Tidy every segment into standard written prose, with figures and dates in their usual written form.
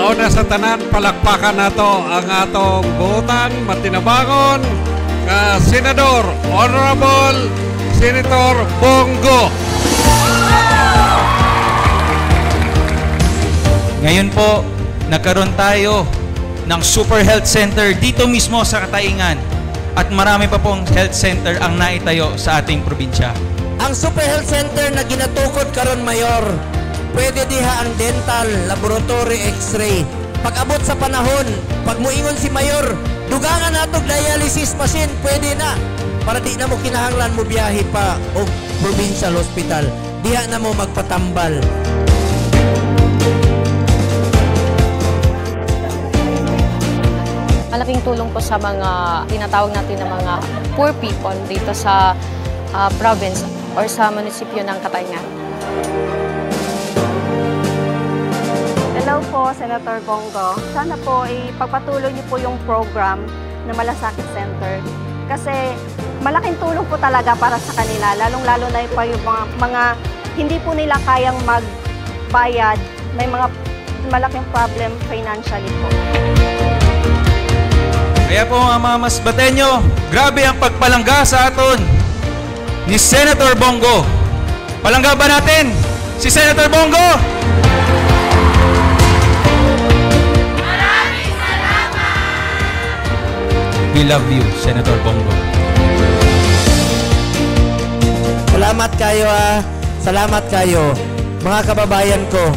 Mauna sa tanan, palakpakan nato ang atong buotan, matinabangon, Senador, Honorable Senator Bongo. Ngayon po, nagkaroon tayo ng Super Health Center dito mismo sa Kataingan. At marami pa pong health center ang naitayo sa ating probinsya. Ang Super Health Center na ginatukod karon Mayor, pwede diha ang dental, laboratory, x-ray. Pag-abot sa panahon, pag muingon si Mayor, dugangan natog dialysis machine, pwede na. Para di na mo kinahanglan mo biyahe pa o provincial hospital. Diha na mo magpatambal. Malaking tulong po sa mga tinatawag natin na mga poor people dito sa province or sa munisipyo ng Katayngan. Hello po, Senator Bongo. Sana po ipagpatuloy niyo po yung program na Malasakit Center. Kasi malaking tulong po talaga para sa kanila, lalong-lalo na yung mga hindi po nila kayang magbayad, may mga malaking problem financially po. Kaya po mga masbatenyo, grabe ang pagpalangga sa aton ni Senator Bongo. Palangga ba natin si Senator Bongo? Maraming salamat! We love you, Senator Bongo. Salamat kayo Salamat kayo. Mga kababayan ko,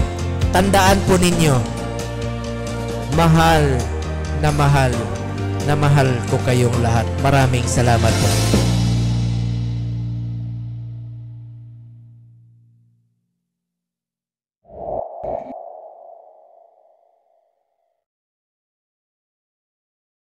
tandaan po ninyo, mahal na mahal ko kayong lahat. Maraming salamat po.